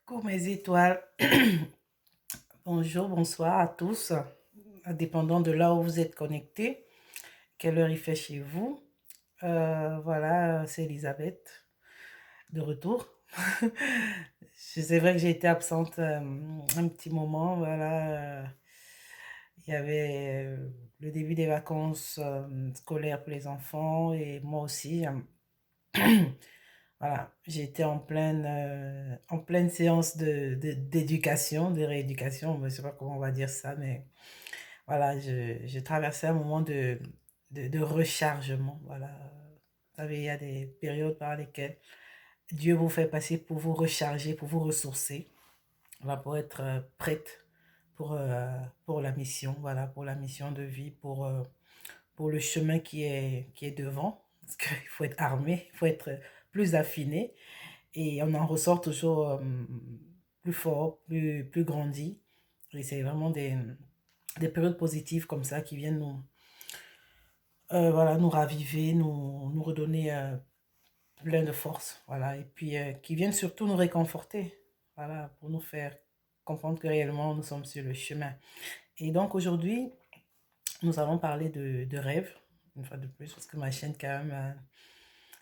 Coucou mes étoiles. Bonjour, bonsoir à tous, dépendant de là où vous êtes connectés, quelle heure il fait chez vous. Voilà, c'est Elisabeth de retour. C'est vrai que j'ai été absente un petit moment. Voilà, il y avait le début des vacances scolaires pour les enfants et moi aussi. Voilà, j'étais en pleine séance d'éducation, de rééducation, je ne sais pas comment on va dire ça, mais voilà, je traversais un moment de rechargement. Voilà. Vous savez, il y a des périodes par lesquelles Dieu vous fait passer pour vous recharger, pour vous ressourcer, voilà, pour être prête pour la mission, voilà, pour la mission de vie, pour le chemin qui est devant. Parce qu'il faut être armé, il faut être plus affiné. Et on en ressort toujours plus fort, plus grandi. Et c'est vraiment des périodes positives comme ça qui viennent voilà, nous raviver, nous redonner plein de force. Voilà. Et puis qui viennent surtout nous réconforter. Voilà, pour nous faire comprendre que réellement nous sommes sur le chemin. Et donc aujourd'hui, nous allons parler de rêves, une fois de plus, parce que ma chaîne quand même,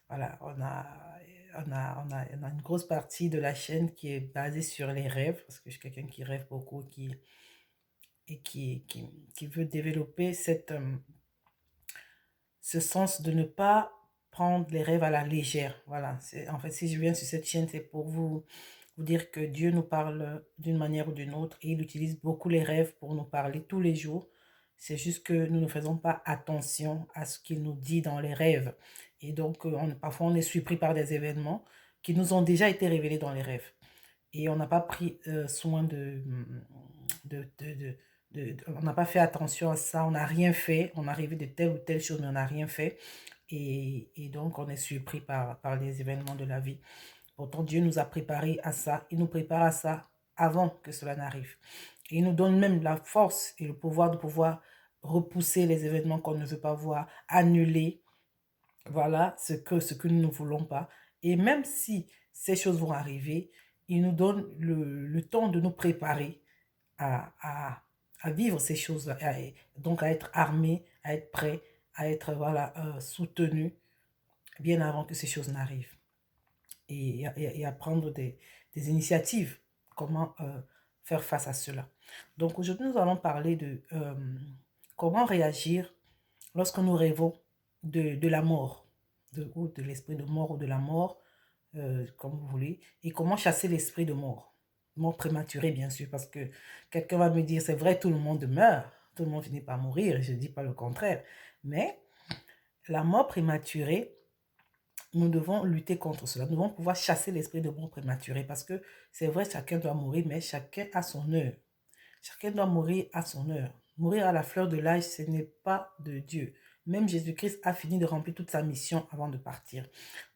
voilà, on a une grosse partie de la chaîne qui est basée sur les rêves, parce que je suis quelqu'un qui rêve beaucoup et qui veut développer ce sens de ne pas prendre les rêves à la légère. Voilà, en fait, si je viens sur cette chaîne, c'est pour vous dire que Dieu nous parle d'une manière ou d'une autre et il utilise beaucoup les rêves pour nous parler tous les jours. C'est juste que nous ne faisons pas attention à ce qu'il nous dit dans les rêves. Et donc, parfois, on est surpris par des événements qui nous ont déjà été révélés dans les rêves. Et on n'a pas pris soin de, de, on n'a pas fait attention à ça, on n'a rien fait, on est arrivé de telle ou telle chose, mais on n'a rien fait. Et donc, on est surpris par les événements de la vie. Pourtant, Dieu nous a préparés à ça. Il nous prépare à ça avant que cela n'arrive. Et il nous donne même la force et le pouvoir de pouvoir repousser les événements qu'on ne veut pas voir, annuler, voilà, ce que nous ne voulons pas. Et même si ces choses vont arriver, il nous donne le temps de nous préparer à, à, à vivre ces choses, donc à être armé, à être prêt, à être voilà, soutenu bien avant que ces choses n'arrivent et à prendre des initiatives, comment faire face à cela. Donc aujourd'hui, nous allons parler de comment réagir lorsque nous rêvons de la mort, ou de l'esprit de mort ou de la mort, comme vous voulez, et comment chasser l'esprit de mort. Mort prématurée, bien sûr, parce que quelqu'un va me dire, c'est vrai, tout le monde meurt, tout le monde finit par mourir, et je ne dis pas le contraire, mais la mort prématurée, nous devons lutter contre cela. Nous devons pouvoir chasser l'esprit de mort prématurée parce que c'est vrai, chacun doit mourir, mais chacun a son heure. Chacun doit mourir à son heure. Mourir à la fleur de l'âge, ce n'est pas de Dieu. Même Jésus-Christ a fini de remplir toute sa mission avant de partir.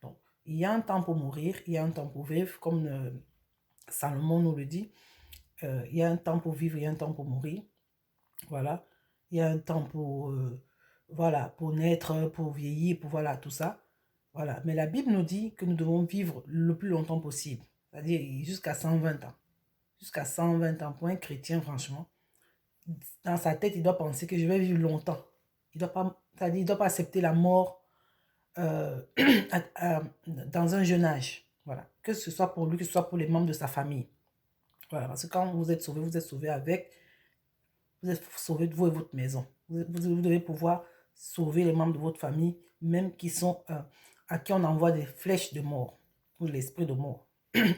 Donc, il y a un temps pour mourir, il y a un temps pour vivre, comme Salomon nous le dit. Il y a un temps pour vivre, il y a un temps pour mourir. Voilà. Il y a un temps pour, voilà, pour naître, pour vieillir, pour voilà, tout ça. Voilà. Mais la Bible nous dit que nous devons vivre le plus longtemps possible. C'est-à-dire jusqu'à 120 ans. Jusqu'à 120 ans. Pour un chrétien, franchement, dans sa tête, il doit penser que je vais vivre longtemps. Il doit pas, c'est-à-dire, il doit pas accepter la mort euh, dans un jeune âge. Voilà. Que ce soit pour lui, que ce soit pour les membres de sa famille. Voilà. Parce que quand vous êtes sauvé avec, vous êtes sauvé de vous et votre maison. Vous devez pouvoir sauver les membres de votre famille, même qui sont, à qui on envoie des flèches de mort, ou l'esprit de mort.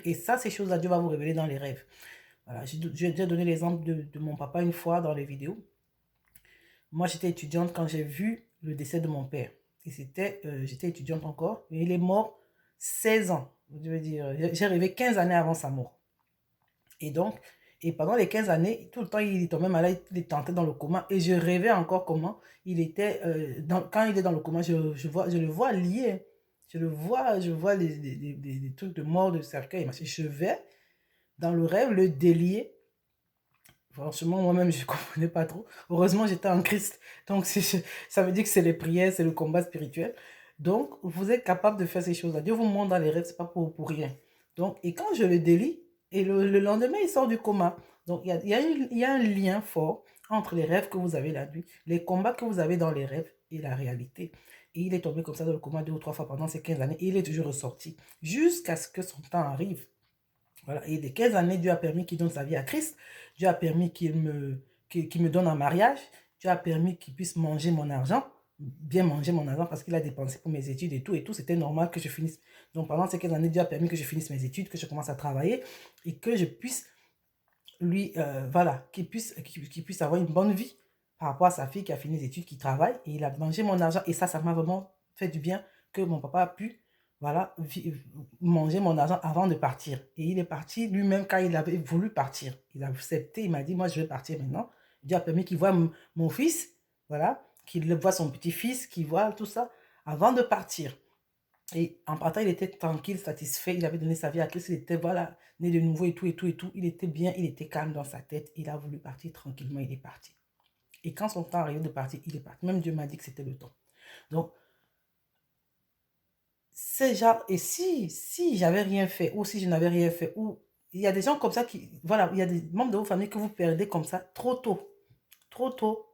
Et ça, ces choses-là, Dieu va vous révéler dans les rêves. Voilà, j'ai déjà donné l'exemple de mon papa une fois dans les vidéos. Moi, j'étais étudiante quand j'ai vu le décès de mon père. Et j'étais étudiante encore. Et il est mort 16 ans. Je veux dire, j'ai rêvé 15 années avant sa mort. Et donc, et pendant les 15 années, tout le temps, il tombait malade, il tentait dans le coma. Et je rêvais encore comment il était, quand il est dans le coma, je le vois lié. Je vois les trucs de mort, de cercueil. Je vais dans le rêve le délier. Franchement, moi-même, je ne comprenais pas trop. Heureusement, j'étais en Christ. Donc, ça veut dire que c'est les prières, c'est le combat spirituel. Donc, vous êtes capable de faire ces choses-là. Dieu vous montre dans les rêves, ce n'est pas pour rien. Donc, et quand je le délie, Et le lendemain, il sort du coma. Donc, il y a un lien fort entre les rêves que vous avez la nuit, les combats que vous avez dans les rêves et la réalité. Et il est tombé comme ça dans le coma 2 ou 3 fois pendant ces 15 années. Et il est toujours ressorti jusqu'à ce que son temps arrive. Voilà. Et des 15 années, Dieu a permis qu'il donne sa vie à Christ. Dieu a permis qu'il me donne un mariage. Dieu a permis qu'il puisse manger mon argent, bien manger mon argent parce qu'il a dépensé pour mes études et tout. Et tout, c'était normal que je finisse. Donc pendant ces 15 années, Dieu a permis que je finisse mes études, que je commence à travailler et que je puisse lui, voilà, qu'il puisse avoir une bonne vie par rapport à sa fille qui a fini les études, qui travaille. Et il a mangé mon argent. Et ça m'a vraiment fait du bien que mon papa a pu, voilà, manger mon argent avant de partir. Et il est parti lui-même quand il avait voulu partir. Il a accepté, il m'a dit, moi, je vais partir maintenant. Dieu a permis qu'il voit mon fils, voilà, qu'il voit son petit-fils, qu'il voit tout ça avant de partir. Et en partant, il était tranquille, satisfait. Il avait donné sa vie à Christ. Il était, voilà, né de nouveau et tout, et tout, et tout. Il était bien, il était calme dans sa tête. Il a voulu partir tranquillement, il est parti. Et quand son temps arrivait de partir, il est parti. Même Dieu m'a dit que c'était le temps. Donc, c'est genre, et si j'avais rien fait, ou si je n'avais rien fait, ou il y a des gens comme ça qui, voilà, il y a des membres de vos familles que vous perdez comme ça trop tôt,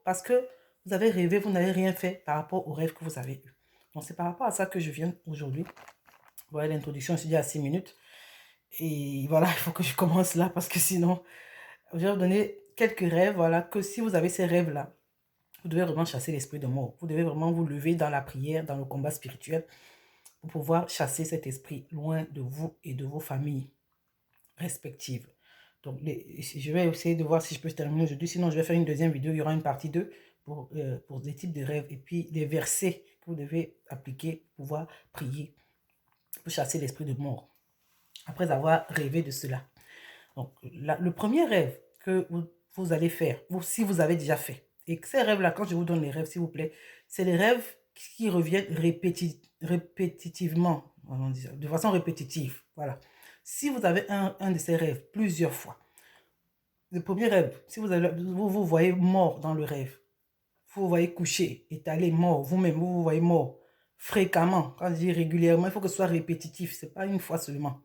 parce que vous avez rêvé, vous n'avez rien fait par rapport au rêve que vous avez eu. Donc, c'est par rapport à ça que je viens aujourd'hui. Voilà l'introduction, je suis dit à 6 minutes. Et voilà, il faut que je commence là parce que sinon, je vais vous donner quelques rêves. Voilà, que si vous avez ces rêves-là, vous devez vraiment chasser l'esprit de mort. Vous devez vraiment vous lever dans la prière, dans le combat spirituel pour pouvoir chasser cet esprit loin de vous et de vos familles respectives. Donc, je vais essayer de voir si je peux terminer aujourd'hui. Sinon, je vais faire une deuxième vidéo. Il y aura une partie 2 pour des types de rêves et puis les versets que vous devez appliquer pour pouvoir prier, pour chasser l'esprit de mort après avoir rêvé de cela. Donc, le premier rêve que vous allez faire, si vous avez déjà fait, et que ces rêves-là, quand je vous donne les rêves, s'il vous plaît, c'est les rêves qui reviennent répétitivement, de façon répétitive. Voilà. Si vous avez un de ces rêves plusieurs fois, le premier rêve, si vous voyez mort dans le rêve, vous voyez couché, étalé, mort, vous-même, vous voyez mort fréquemment, quand je dis régulièrement, il faut que ce soit répétitif, ce n'est pas une fois seulement.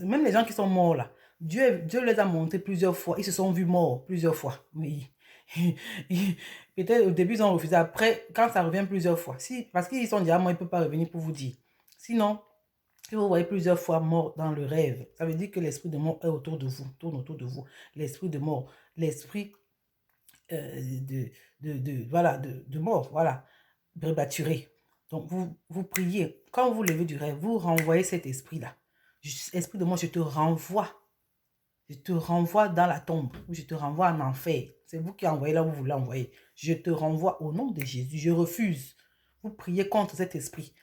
Même les gens qui sont morts là, Dieu les a montrés plusieurs fois, ils se sont vus morts plusieurs fois. Oui. Peut-être au début ils ont refusé, après quand ça revient plusieurs fois, parce qu'ils sont déjà morts, ils ne peuvent pas revenir pour vous dire. Sinon, si vous voyez plusieurs fois mort dans le rêve, ça veut dire que l'esprit de mort est autour de vous, tourne autour de vous. L'esprit de mort, l'esprit voilà, de mort, voilà, prématuré. Donc, vous priez. Quand vous levez du rêve, vous renvoyez cet esprit-là. Esprit de mort, je te renvoie. Je te renvoie dans la tombe. Ou je te renvoie en enfer. C'est vous qui envoyez là où vous voulez envoyer. Je te renvoie au nom de Jésus. Je refuse. Vous priez contre cet esprit.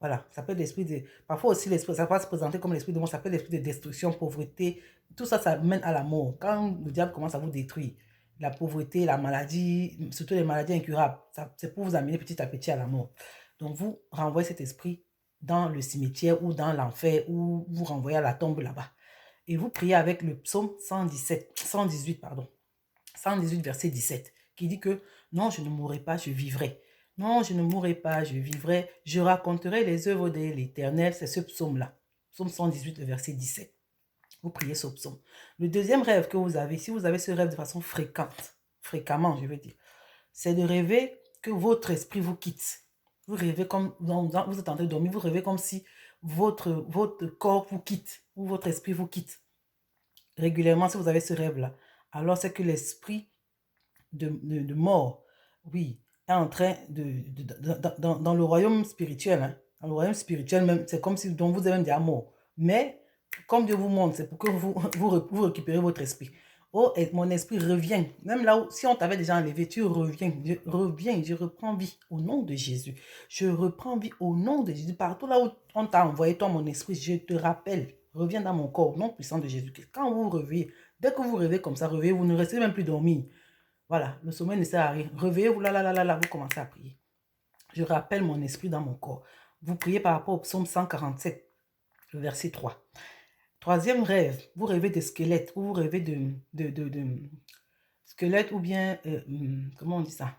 Voilà, ça peut être l'esprit de... Parfois aussi, l'esprit, ça va se présenter comme l'esprit de mort, ça peut être l'esprit de destruction, pauvreté. Tout ça, ça mène à la mort. Quand le diable commence à vous détruire, la pauvreté, la maladie, surtout les maladies incurables, c'est pour vous amener petit à petit à la mort. Donc, vous renvoyez cet esprit dans le cimetière ou dans l'enfer, ou vous renvoyez à la tombe là-bas. Et vous priez avec le psaume 118, pardon. 118, verset 17, qui dit que non, je ne mourrai pas, je vivrai. Non, je ne mourrai pas, je vivrai. Je raconterai les œuvres de l'Éternel. C'est ce psaume-là. Psaume 118, verset 17. Vous priez ce psaume. Le deuxième rêve que vous avez, si vous avez ce rêve de façon fréquemment, je veux dire, c'est de rêver que votre esprit vous quitte. Vous rêvez comme, vous êtes en train de dormir, vous rêvez comme si votre corps vous quitte, ou votre esprit vous quitte. Régulièrement, si vous avez ce rêve-là, alors c'est que l'esprit de mort, oui, est en train dans le royaume spirituel, hein, dans le royaume spirituel même, c'est comme si donc vous êtes même déjà mort. Mais, comme Dieu vous montre, c'est pour que vous récupérez votre esprit. Oh, et mon esprit revient. Même là où, si on t'avait déjà enlevé, tu reviens. Je reprends vie au nom de Jésus. Je reprends vie au nom de Jésus. Partout là où on t'a envoyé, toi, mon esprit, je te rappelle, reviens dans mon corps, au nom puissant de Jésus. Quand vous réveillez, dès que vous rêvez comme ça, réveillez, vous ne restez même plus dormir. Voilà, le sommeil ne sert à rien. Réveillez-vous, là, vous commencez à prier. Je rappelle mon esprit dans mon corps. Vous priez par rapport au psaume 147, le verset 3. Troisième rêve, vous rêvez de squelette, ou vous rêvez de squelette, ou bien, comment on dit ça?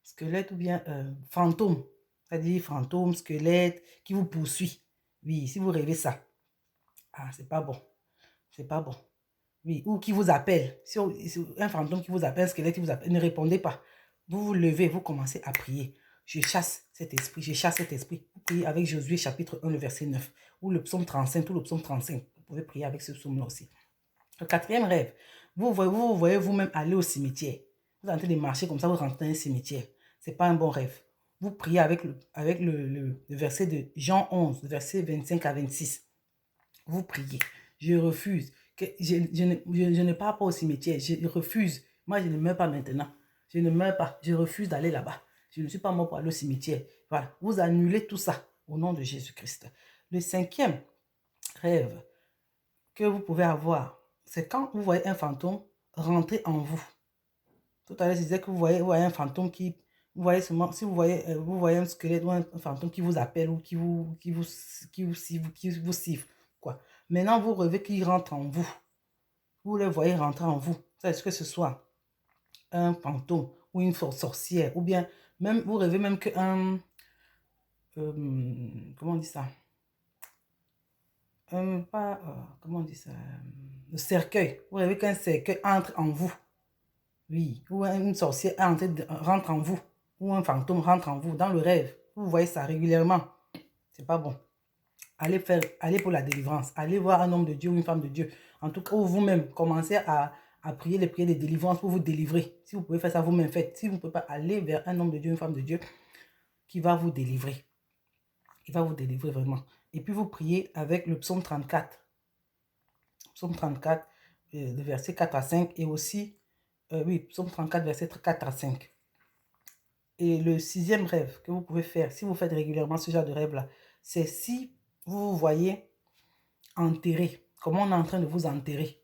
Squelette, ou bien fantôme. C'est-à-dire fantôme, squelette, qui vous poursuit. Oui, si vous rêvez ça, ah, c'est pas bon. C'est pas bon. Oui, ou qui vous appelle. Si un fantôme qui vous appelle, un squelette qui vous appelle, ne répondez pas. Vous vous levez, vous commencez à prier. Je chasse cet esprit, je chasse cet esprit. Vous priez avec Josué chapitre 1, le verset 9, ou le psaume 35, ou le psaume 35. Vous pouvez prier avec ce psaume-là aussi. Le quatrième rêve, vous voyez vous-même aller au cimetière. Vous êtes en train de marcher comme ça, vous rentrez dans un cimetière. Ce n'est pas un bon rêve. Vous priez avec le verset de Jean 11, verset 25 à 26. Vous priez. Je refuse. Je ne pars pas au cimetière. Je refuse. Moi, je ne meurs pas maintenant. Je ne meurs pas. Je refuse d'aller là-bas. Je ne suis pas mort pour aller au cimetière. Voilà. Vous annulez tout ça au nom de Jésus-Christ. Le cinquième rêve que vous pouvez avoir, c'est quand vous voyez un fantôme rentrer en vous. Tout à l'heure, je disais que vous voyez un fantôme qui... Vous voyez seulement, si vous voyez un squelette ou un fantôme qui vous appelle ou qui vous siffle, quoi. Maintenant, vous rêvez qu'il rentre en vous. Vous le voyez rentrer en vous. Est-ce que ce soit un fantôme ou une sorcière, ou bien même vous rêvez même qu'un... comment on dit ça? Comment on dit ça? Le cercueil. Vous rêvez qu'un cercueil entre en vous. Oui, ou une sorcière rentre en vous, ou un fantôme rentre en vous dans le rêve. Vous voyez ça régulièrement. C'est pas bon. Allez pour la délivrance. Allez voir un homme de Dieu ou une femme de Dieu. En tout cas, vous-même, commencez à prier les prières de délivrance pour vous délivrer. Si vous pouvez faire ça vous-même, faites. Si vous ne pouvez pas, aller vers un homme de Dieu, une femme de Dieu qui va vous délivrer. Il va vous délivrer vraiment. Et puis vous priez avec le psaume 34. Psaume 34, le verset 4 à 5. Et aussi, oui, psaume 34, verset 4 à 5. Et le sixième rêve que vous pouvez faire, si vous faites régulièrement ce genre de rêve-là, c'est si vous vous voyez enterré, comment on est en train de vous enterrer.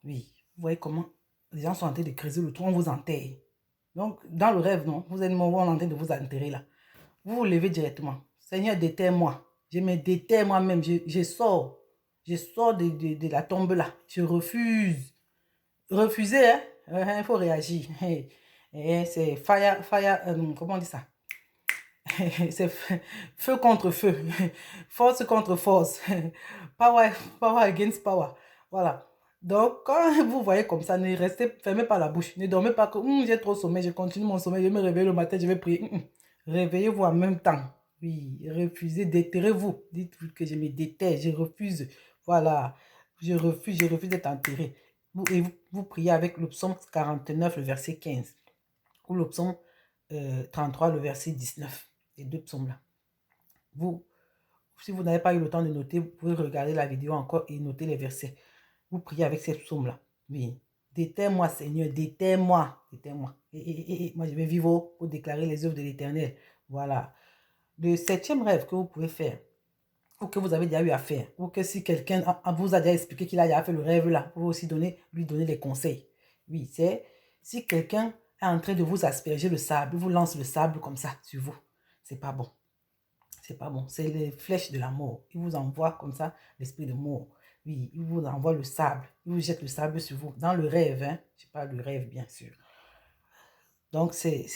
Oui, vous voyez comment les gens sont en train de creuser le trou, on vous enterre. Donc, dans le rêve, non, vous êtes mort, on est en train de vous enterrer là. Vous vous levez directement. Seigneur, déterre-moi. Je me déterre moi-même. Je sors. Je sors de la tombe là. Je refuse. Refuser, hein? Il faut réagir. C'est comment on dit ça? C'est feu contre feu, force contre force, power against power. Voilà. Donc, quand vous voyez comme ça, ne restez, fermez pas la bouche. Ne dormez pas que j'ai trop sommeil, je continue mon sommeil, je me réveille le matin, je vais prier. Réveillez-vous en même temps. Oui, refusez, déterrez-vous. Dites que je me déterre, je refuse. Voilà, je refuse d'être enterré. Vous priez avec le psaume 49, le verset 15, ou le psaume 33, le verset 19. Les deux psaumes-là. Si vous n'avez pas eu le temps de noter, vous pouvez regarder la vidéo encore et noter les versets. Vous priez avec ces psaumes-là. Oui. Déterre-moi, Seigneur, déterre-moi. Déterre-moi. Et moi, je vais vivre pour déclarer les œuvres de l'Éternel. Voilà. Le septième rêve que vous pouvez faire, ou que vous avez déjà eu à faire, ou que si quelqu'un vous a déjà expliqué qu'il a déjà fait le rêve là, vous pouvez aussi lui donner les conseils. Oui, c'est si quelqu'un est en train de vous asperger le sable, vous lance le sable comme ça sur vous. C'est pas bon. C'est pas bon. C'est les flèches de la mort. Il vous envoie comme ça l'esprit de mort. Oui, il vous envoie le sable. Il vous jette le sable sur vous. Dans le rêve, hein. Je parle du rêve, bien sûr. Donc, c'est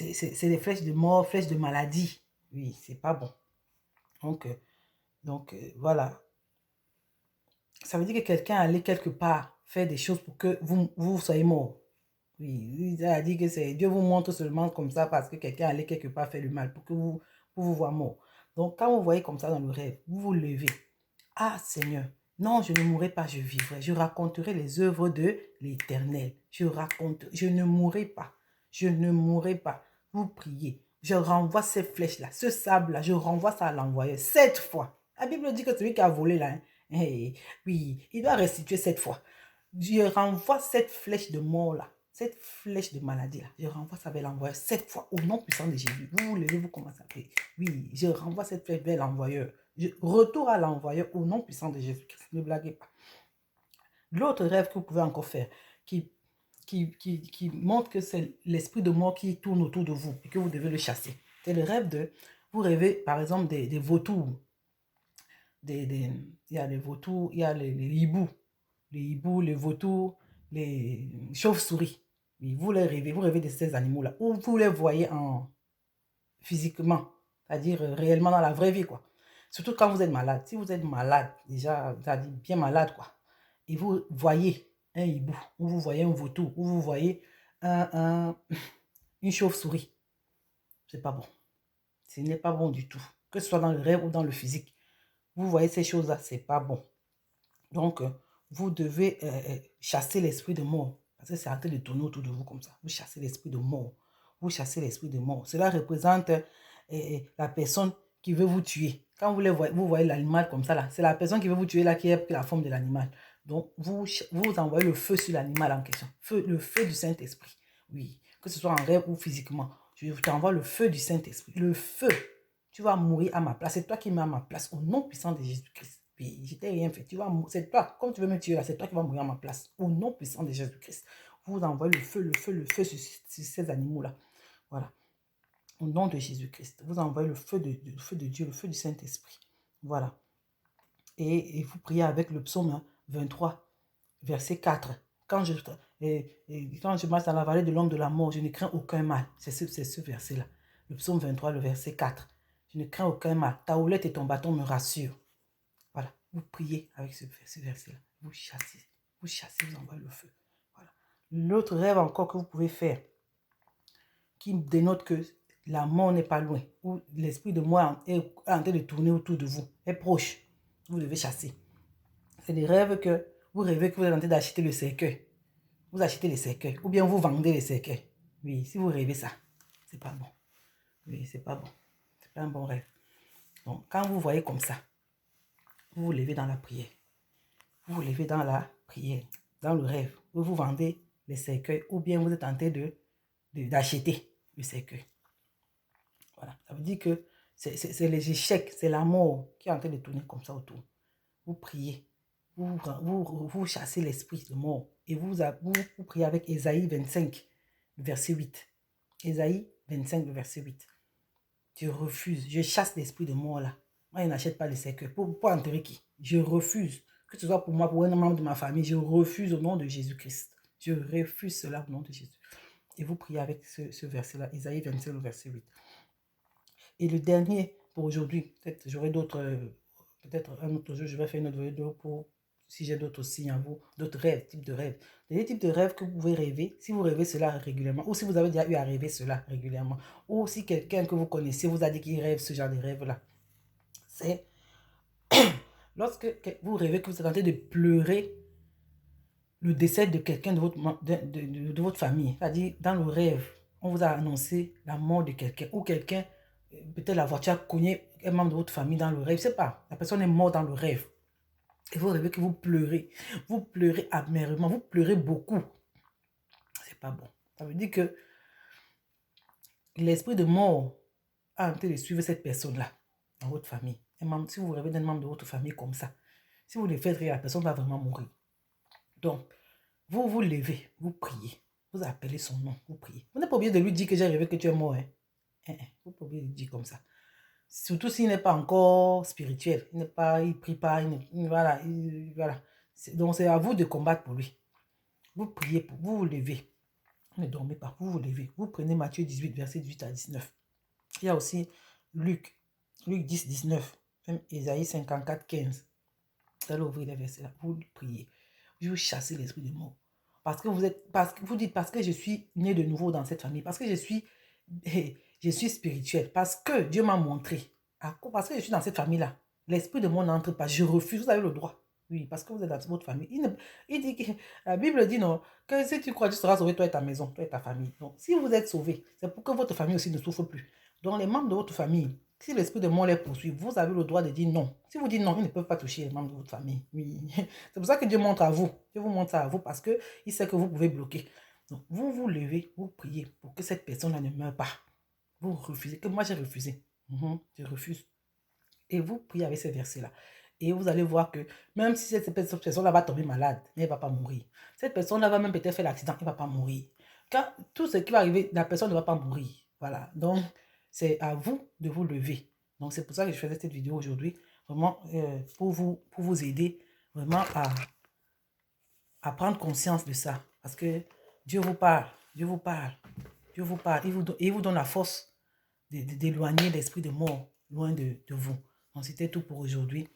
des flèches de mort, flèches de maladie. Oui, c'est pas bon. Donc, voilà. Ça veut dire que quelqu'un allait quelque part faire des choses pour que vous soyez mort. Oui, il a dit que c'est Dieu vous montre seulement comme ça parce que quelqu'un allait quelque part faire du mal pour que vous voyez mort. Donc, quand vous voyez comme ça dans le rêve, vous vous levez. Ah Seigneur, non, je ne mourrai pas, je vivrai. Je raconterai les œuvres de l'Éternel. Je ne mourrai pas. Je ne mourrai pas. Vous priez. Je renvoie ces flèches-là, ce sable-là, je renvoie ça à l'envoyeur 7 fois. La Bible dit que celui qui a volé là, hein, oui, il doit restituer 7 fois. Je renvoie cette flèche de mort là, cette flèche de maladie là, je renvoie ça vers l'envoyeur 7 fois au nom puissant de Jésus. Vous vous levez, vous commencez à prier. Oui, je renvoie cette flèche vers l'envoyeur. Retour à l'envoyeur au nom puissant de Jésus-Christ. Ne blaguez pas. L'autre rêve que vous pouvez encore faire, qui montre que c'est l'esprit de mort qui tourne autour de vous et que vous devez le chasser. C'est le rêve de, vous rêvez par exemple des vautours. Il y a les vautours, il y a les hiboux. Les hiboux, les vautours, les chauves-souris. Vous rêvez de ces animaux-là. Ou vous les voyez physiquement, c'est-à-dire réellement dans la vraie vie, quoi. Surtout quand vous êtes malade. Si vous êtes malade, déjà, c'est-à-dire bien malade, quoi. Et vous voyez un hibou, ou vous voyez un vautour, ou vous voyez une chauve-souris. C'est pas bon. Ce n'est pas bon du tout. Que ce soit dans le rêve ou dans le physique. Vous voyez ces choses-là, c'est pas bon. Donc, vous devez chasser l'esprit de mort. Parce que c'est en train de tourner autour de vous comme ça. Vous chassez l'esprit de mort. Vous chassez l'esprit de mort. Cela représente la personne qui veut vous tuer. Quand vous voyez l'animal comme ça, là, c'est la personne qui veut vous tuer là qui a pris la forme de l'animal. Donc, vous envoyez le feu sur l'animal en question. Le feu du Saint-Esprit. Oui, que ce soit en rêve ou physiquement. Je t'envoie le feu du Saint-Esprit. Le feu. Tu vas mourir à ma place. C'est toi qui mets à ma place au nom puissant de Jésus-Christ. Puis, je t'ai rien fait. C'est toi. Comme tu veux me tuer là, c'est toi qui vas mourir à ma place. Au nom puissant de Jésus-Christ. Vous envoyez le feu sur ces animaux-là. Voilà. Au nom de Jésus-Christ. Vous envoyez le feu de Dieu, le feu du Saint-Esprit. Voilà. Et vous priez avec le psaume 23, verset 4. Quand je marche dans la vallée de l'ombre de la mort, je ne crains aucun mal. C'est ce verset-là. Le psaume 23, le verset 4. Je ne crains aucun mal. Ta houlette et ton bâton me rassurent. Voilà. Vous priez avec ce verset-là. Vous chassez, vous envoyez le feu. Voilà. L'autre rêve encore que vous pouvez faire, qui dénote que la mort n'est pas loin, ou l'esprit de mort est en train de tourner autour de vous, est proche. Vous devez chasser. C'est des rêves que vous rêvez que vous êtes en train d'acheter le cercueil. Vous achetez les cercueils, ou bien vous vendez les cercueils. Oui, si vous rêvez ça, c'est pas bon. Oui, c'est pas bon. C'est pas un bon rêve. Donc, quand vous voyez comme ça, vous vous levez dans la prière. Vous vous levez dans la prière, dans le rêve. Vous vendez les cercueils, ou bien vous êtes en train d'acheter le cercueil. Voilà. Ça veut dire que c'est les échecs, c'est la mort qui est en train de tourner comme ça autour. Vous priez. Vous chassez l'esprit de mort. Et vous priez avec Ésaïe 25, verset 8. Ésaïe 25, verset 8. Je refuse. Je chasse l'esprit de mort là. Moi, je n'achète pas les cercueils. Pour enterrer qui? Je refuse. Que ce soit pour moi, pour un membre de ma famille, je refuse au nom de Jésus-Christ. Je refuse cela au nom de Jésus. Et vous priez avec ce verset-là, Ésaïe 25, verset 8. Et le dernier pour aujourd'hui, peut-être j'aurai d'autres, peut-être un autre jour, je vais faire une autre vidéo pour, si j'ai d'autres signes à vous, d'autres rêves, types de rêves. Des types de rêves que vous pouvez rêver, si vous rêvez cela régulièrement, ou si vous avez déjà eu à rêver cela régulièrement, ou si quelqu'un que vous connaissez vous a dit qu'il rêve ce genre de rêve-là. C'est lorsque vous rêvez que vous êtes en train de pleurer le décès de quelqu'un de votre famille. C'est-à-dire, dans le rêve, on vous a annoncé la mort de quelqu'un, ou quelqu'un, peut-être la voiture a cogné un membre de votre famille dans le rêve, je ne sais pas, la personne est morte dans le rêve. Et vous rêvez que vous pleurez amèrement, vous pleurez beaucoup. C'est pas bon. Ça veut dire que l'esprit de mort a en train de suivre cette personne-là dans votre famille. Si vous rêvez d'un membre de votre famille comme ça, si vous le faites rire, la personne va vraiment mourir. Donc, vous vous levez, vous priez, vous appelez son nom, vous priez. Vous n'êtes pas obligé de lui dire que j'ai rêvé que tu es mort. Hein. Vous n'êtes pas obligé de lui dire comme ça. Surtout s'il n'est pas encore spirituel. Il ne prie pas. Voilà. Donc c'est à vous de combattre pour lui. Vous priez, vous vous levez. Ne dormez pas, vous vous levez. Vous prenez Matthieu 18, verset 18 à 19. Il y a aussi Luc 10, 19. Même Ésaïe 54, 15. Vous allez ouvrir les versets là. Vous priez. Vous chassez l'esprit de mort. Parce que vous dites, parce que je suis né de nouveau dans cette famille, parce que je suis spirituel, parce que Dieu m'a montré, parce que je suis dans cette famille-là, l'esprit de mort n'entre pas, je refuse, vous avez le droit. Oui, parce que vous êtes dans votre famille. Il dit que, la Bible dit non, que si tu crois, tu seras sauvé, toi et ta maison, toi et ta famille. Donc, si vous êtes sauvé, c'est pour que votre famille aussi ne souffre plus. Donc, les membres de votre famille, si l'esprit de mort les poursuit, vous avez le droit de dire non. Si vous dites non, ils ne peuvent pas toucher les membres de votre famille. Oui. C'est pour ça que Dieu montre à vous. Dieu vous montre ça à vous parce qu'il sait que vous pouvez bloquer. Donc, vous vous levez, vous priez pour que cette personne-là ne meure pas. Vous refusez, que moi j'ai refusé. Je refuse. Et vous priez avec ces versets-là. Et vous allez voir que même si cette personne-là va tomber malade, elle ne va pas mourir. Cette personne-là va même peut-être faire l'accident, elle ne va pas mourir. Quand tout ce qui va arriver, la personne ne va pas mourir. Voilà. Donc, c'est à vous de vous lever. Donc, c'est pour ça que je faisais cette vidéo aujourd'hui. Vraiment, pour vous aider vraiment à prendre conscience de ça. Parce que Dieu vous parle. Dieu vous parle. Dieu vous parle. Il vous donne la force d'éloigner l'esprit de mort loin de vous. Donc, c'était tout pour aujourd'hui.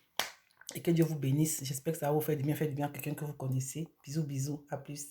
et que Dieu vous bénisse. J'espère que ça va vous faire du bien à quelqu'un que vous connaissez. Bisous, bisous, à plus.